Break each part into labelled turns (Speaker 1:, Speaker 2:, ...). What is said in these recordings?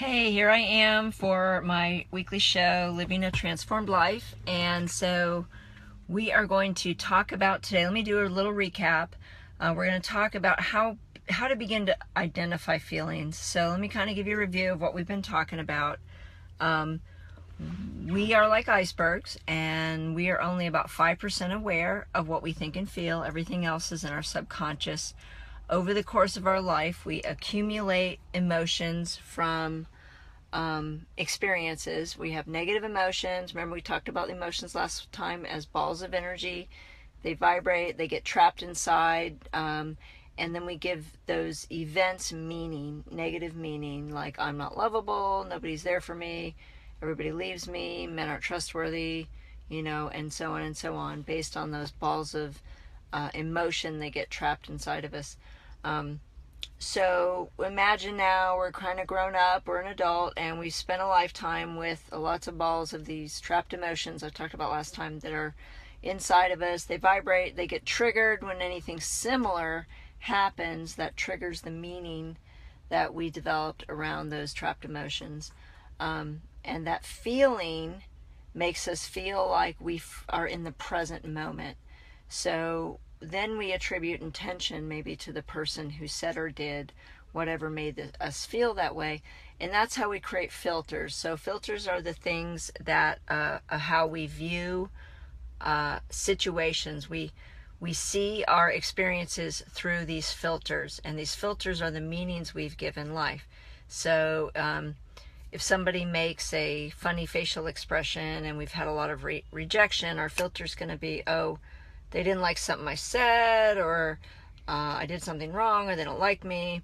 Speaker 1: Hey, here I am for my weekly show, Living a Transformed Life. And so we are going to talk about today. Let me do a little recap. We're going to talk about how to begin to identify feelings. So let me kind of give you a review of what we've been talking about. We are like icebergs, and we are only about 5% aware of what we think and feel. Everything else is in our subconscious. Over the course of our life, we accumulate emotions from experiences. We have negative emotions. Remember, we talked about the emotions last time as balls of energy. They vibrate, they get trapped inside, and then we give those events meaning, negative meaning, like I'm not lovable, nobody's there for me, everybody leaves me, men aren't trustworthy, and so on and so on, based on those balls of emotion they get trapped inside of us. So imagine now we're kind of grown up, we're an adult, and we spent a lifetime with lots of balls of these trapped emotions I talked about last time that are inside of us. They vibrate, they get triggered when anything similar happens that triggers the meaning that we developed around those trapped emotions. And that feeling makes us feel like we are in the present moment. So then we attribute intention maybe to the person who said or did whatever made us feel that way. And that's how we create filters. So filters are the things that how we view situations. We see our experiences through these filters, and these filters are the meanings we've given life. So if somebody makes a funny facial expression and we've had a lot of rejection, our filter's going to be, oh, they didn't like something I said, or I did something wrong, or they don't like me.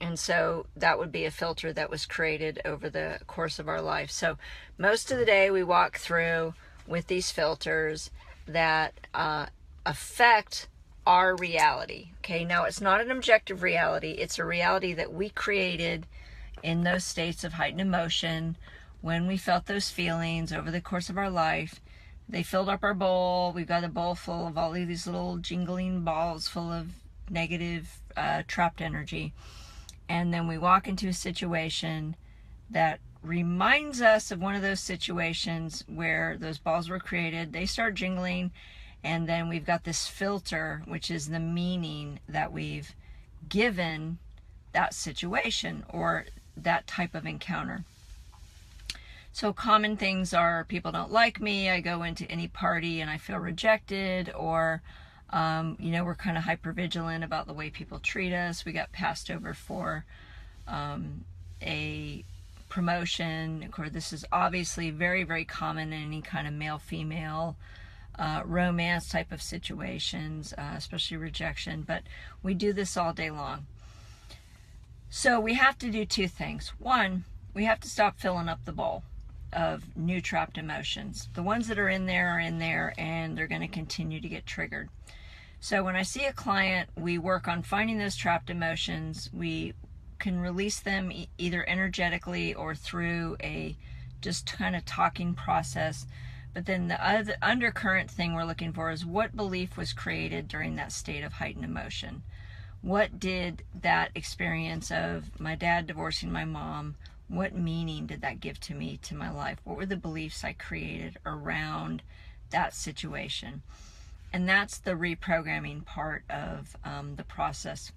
Speaker 1: And so that would be a filter that was created over the course of our life. So most of the day we walk through with these filters that affect our reality. Okay, now it's not an objective reality. It's a reality that we created in those states of heightened emotion when we felt those feelings over the course of our life. They filled up our bowl. We've got a bowl full of all of these little jingling balls full of negative trapped energy. And then we walk into a situation that reminds us of one of those situations where those balls were created. They start jingling, and then we've got this filter, which is the meaning that we've given that situation or that type of encounter. So common things are people don't like me, I go into any party and I feel rejected, or we're kind of hypervigilant about the way people treat us. We got passed over for a promotion. Of course, this is obviously very, very common in any kind of male-female romance type of situations, especially rejection, but we do this all day long. So we have to do two things. One, we have to stop filling up the bowl of new trapped emotions. The ones that are in there, and they're going to continue to get triggered. So when I see a client, we work on finding those trapped emotions. We can release them either energetically or through a just kind of talking process. But then the other undercurrent thing we're looking for is what belief was created during that state of heightened emotion. What did that experience of my dad divorcing my mom, what meaning did that give to me, to my life? What were the beliefs I created around that situation? And that's the reprogramming part of the process.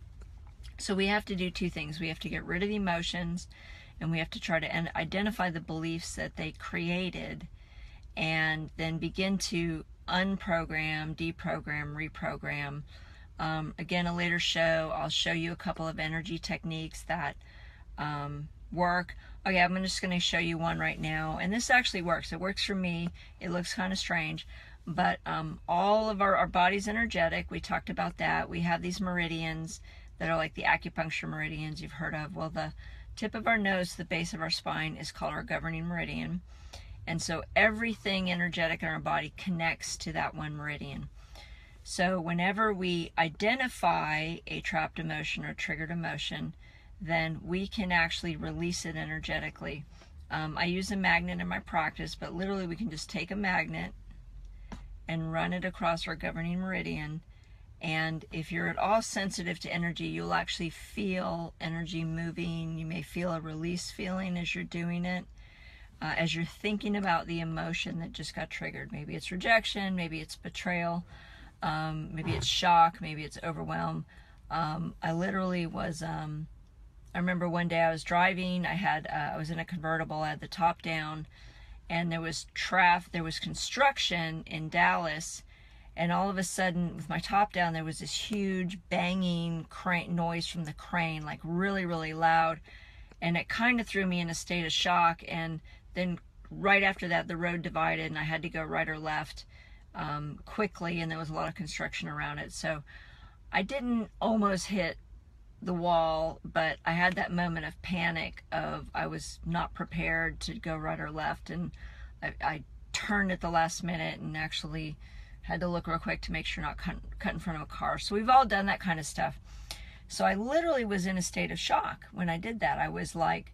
Speaker 1: So we have to do two things. We have to get rid of the emotions, and we have to try to identify the beliefs that they created, and then begin to unprogram, deprogram, reprogram. Again, a later show, I'll show you a couple of energy techniques that work. Okay, I'm just going to show you one right now, and this actually works. It works for me. It looks kind of strange, but all of our body's energetic. We talked about that. We have these meridians that are like the acupuncture meridians you've heard of. Well, the tip of our nose to the base of our spine is called our governing meridian, and so everything energetic in our body connects to that one meridian. So whenever we identify a trapped emotion or triggered emotion, then we can actually release it energetically. I use a magnet in my practice, but literally we can just take a magnet and run it across our governing meridian, And if you're at all sensitive to energy, you'll actually feel energy moving. You may feel a release feeling as you're doing it, as you're thinking about the emotion that just got triggered. Maybe it's rejection, maybe it's betrayal, maybe it's shock, maybe it's overwhelm. I literally was, I remember one day I was driving, I was in a convertible, I had the top down, and there was construction in Dallas, and all of a sudden, with my top down, there was this huge banging crane noise from the crane, like really, really loud. And it kind of threw me in a state of shock. And then right after that, the road divided and I had to go right or left quickly. And there was a lot of construction around it. So I didn't almost hit the wall, but I had that moment of panic of I was not prepared to go right or left. And I turned at the last minute and actually had to look real quick to make sure not cut in front of a car. So we've all done that kind of stuff. So I literally was in a state of shock when I did that. I was like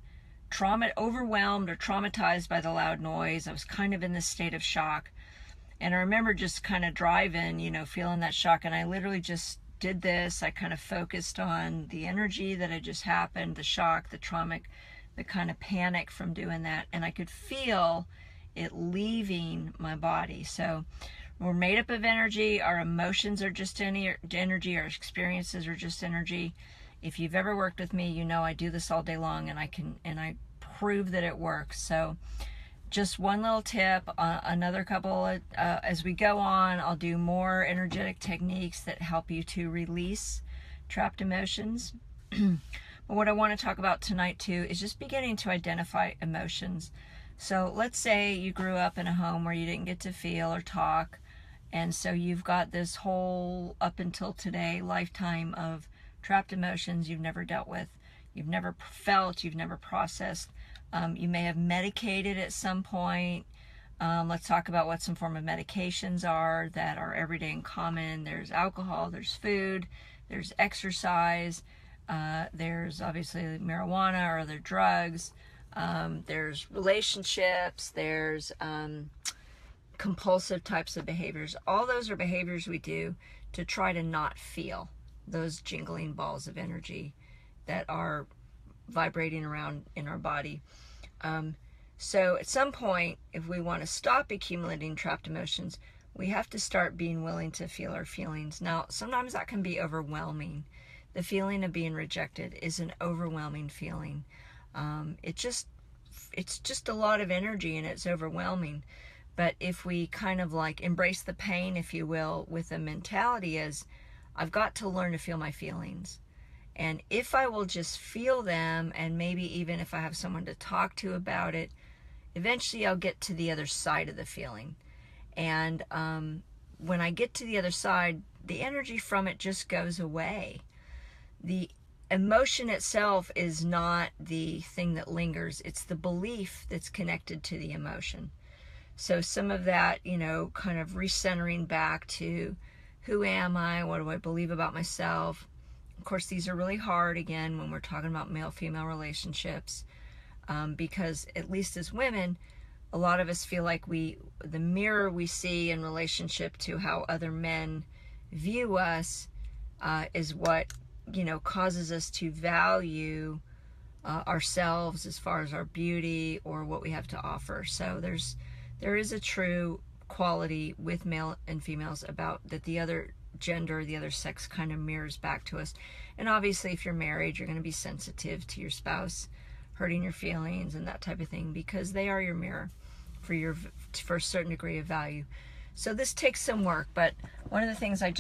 Speaker 1: overwhelmed or traumatized by the loud noise. I was kind of in this state of shock. And I remember just kind of driving, feeling that shock. And I literally just did this. I kind of focused on the energy that had just happened, the shock, the trauma, the kind of panic from doing that. And I could feel it leaving my body. So we're made up of energy. Our emotions are just energy. Our experiences are just energy. If you've ever worked with me, you know I do this all day long, and I prove that it works. So just one little tip, another couple, as we go on, I'll do more energetic techniques that help you to release trapped emotions. But what I want to talk about tonight too is just beginning to identify emotions. So let's say you grew up in a home where you didn't get to feel or talk. And so you've got this whole, up until today, lifetime of trapped emotions you've never dealt with, you've never felt, you've never processed. You may have medicated at some point. Let's talk about what some form of medications are that are everyday and common. There's alcohol, there's food, there's exercise, there's obviously marijuana or other drugs, there's relationships, there's compulsive types of behaviors. All those are behaviors we do to try to not feel those jingling balls of energy that are vibrating around in our body. So at some point, if we want to stop accumulating trapped emotions, we have to start being willing to feel our feelings. Now, sometimes that can be overwhelming. The feeling of being rejected is an overwhelming feeling. It's just a lot of energy and it's overwhelming. But if we kind of like embrace the pain, if you will, with a mentality as, I've got to learn to feel my feelings. And if I will just feel them, and maybe even if I have someone to talk to about it, eventually I'll get to the other side of the feeling. And when I get to the other side, the energy from it just goes away. The emotion itself is not the thing that lingers. It's the belief that's connected to the emotion. So some of that, kind of recentering back to who am I? What do I believe about myself? Of course, these are really hard, again, when we're talking about male-female relationships, because at least as women, a lot of us feel like the mirror we see in relationship to how other men view us is what, causes us to value ourselves as far as our beauty or what we have to offer. So there is a true quality with male and females about that the other gender, the other sex kind of mirrors back to us. And obviously if you're married, you're going to be sensitive to your spouse hurting your feelings and that type of thing, because they are your mirror for a certain degree of value. So this takes some work, but one of the things I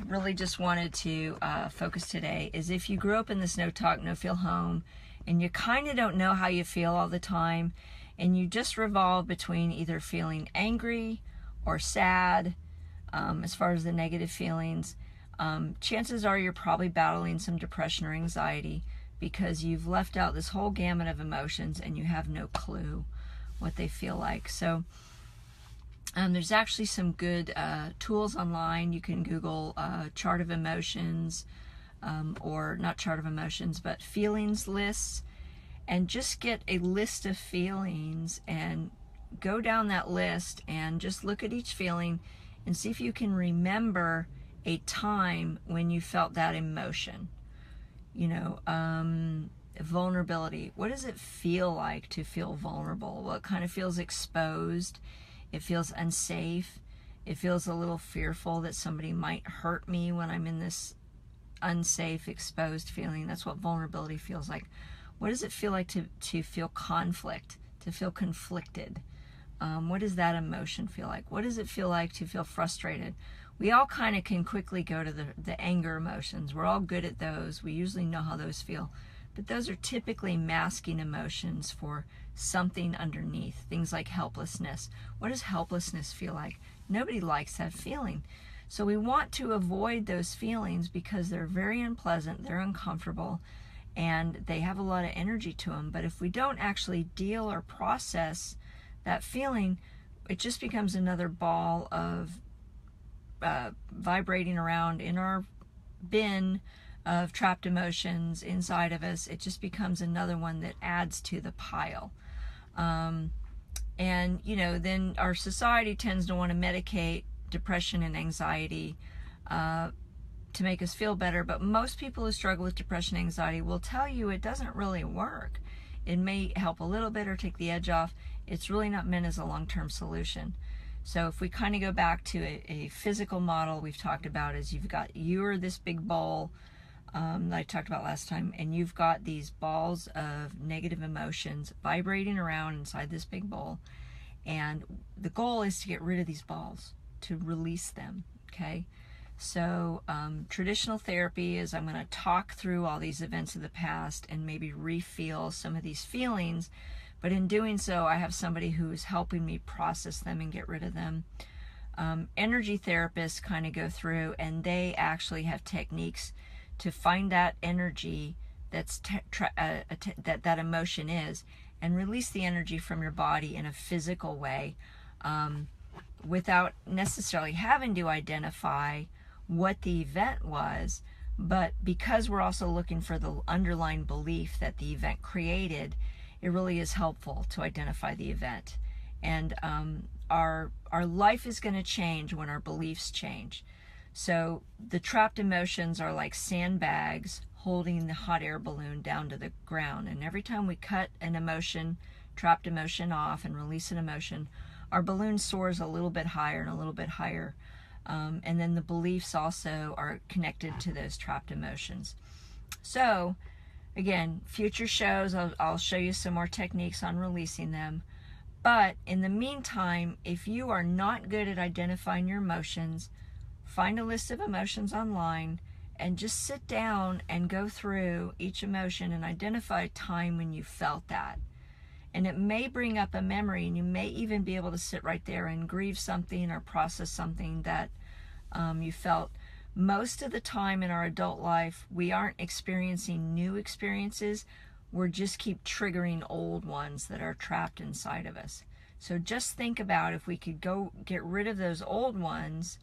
Speaker 1: really just wanted to focus today is if you grew up in this no talk, no feel home, and you kind of don't know how you feel all the time, and you just revolve between either feeling angry or sad, as far as the negative feelings, chances are you're probably battling some depression or anxiety, because you've left out this whole gamut of emotions and you have no clue what they feel like. So there's actually some good tools online. You can Google chart of emotions, or not chart of emotions, but feelings lists, and just get a list of feelings and go down that list and just look at each feeling and see if you can remember a time when you felt that emotion. You know, vulnerability. What does it feel like to feel vulnerable? Well, it kind of feels exposed. It feels unsafe. It feels a little fearful that somebody might hurt me when I'm in this unsafe, exposed feeling. That's what vulnerability feels like. What does it feel like to feel conflict, to feel conflicted? What does that emotion feel like? What does it feel like to feel frustrated? We all kind of can quickly go to the anger emotions. We're all good at those. We usually know how those feel. But those are typically masking emotions for something underneath. Things like helplessness. What does helplessness feel like? Nobody likes that feeling. So we want to avoid those feelings because they're very unpleasant, they're uncomfortable, and they have a lot of energy to them. But if we don't actually deal or process that feeling, it just becomes another ball of vibrating around in our bin of trapped emotions inside of us. It just becomes another one that adds to the pile. And, you know, then our society tends to want to medicate depression and anxiety to make us feel better. But most people who struggle with depression and anxiety will tell you it doesn't really work. It may help a little bit or take the edge off. It's really not meant as a long-term solution. So if we kind of go back to a physical model we've talked about, is you're this big bowl that I talked about last time, and you've got these balls of negative emotions vibrating around inside this big bowl, and the goal is to get rid of these balls, to release them. Okay, so traditional therapy is I'm going to talk through all these events of the past and maybe re-feel some of these feelings, but in doing so I have somebody who is helping me process them and get rid of them. Energy therapists kind of go through, and they actually have techniques to find that energy that's that emotion is, and release the energy from your body in a physical way, without necessarily having to identify what the event was. But because we're also looking for the underlying belief that the event created, it really is helpful to identify the event. And our life is going to change when our beliefs change. So the trapped emotions are like sandbags holding the hot air balloon down to the ground. And every time we cut an emotion, trapped emotion off and release an emotion, our balloon soars a little bit higher and a little bit higher. And then the beliefs also are connected to those trapped emotions. So again, future shows, I'll show you some more techniques on releasing them. But in the meantime, if you are not good at identifying your emotions, find a list of emotions online and just sit down and go through each emotion and identify a time when you felt that. And it may bring up a memory, and you may even be able to sit right there and grieve something or process something that you felt. Most of the time in our adult life, we aren't experiencing new experiences. We're just keep triggering old ones that are trapped inside of us. So just think about, if we could go get rid of those old ones,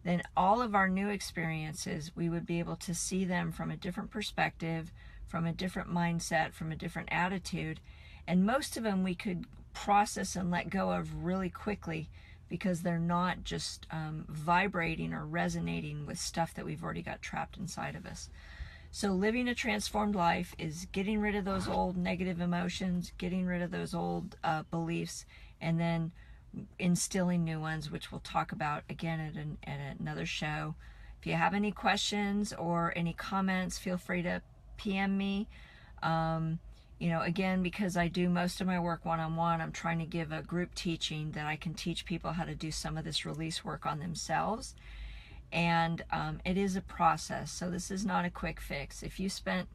Speaker 1: then all of our new experiences, we would be able to see them from a different perspective, from a different mindset, from a different attitude. And most of them we could process and let go of really quickly, because they're not just vibrating or resonating with stuff that we've already got trapped inside of us. So living a transformed life is getting rid of those old negative emotions, getting rid of those old beliefs, and then instilling new ones, which we'll talk about again at another show. If you have any questions or any comments, feel free to PM me. You know, again, because I do most of my work one-on-one, I'm trying to give a group teaching that I can teach people how to do some of this release work on themselves. And it is a process, so this is not a quick fix. If you spent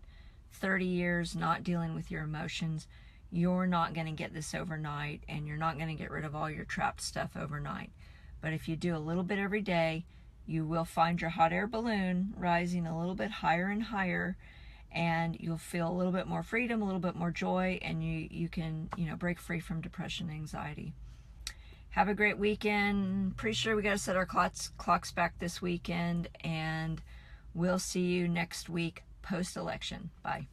Speaker 1: 30 years not dealing with your emotions, you're not going to get this overnight, and you're not going to get rid of all your trapped stuff overnight. But if you do a little bit every day, you will find your hot air balloon rising a little bit higher and higher, and you'll feel a little bit more freedom, a little bit more joy, and you can, you know, break free from depression and anxiety. Have a great weekend. Pretty sure we got to set our clocks back this weekend, and we'll see you next week post-election. Bye.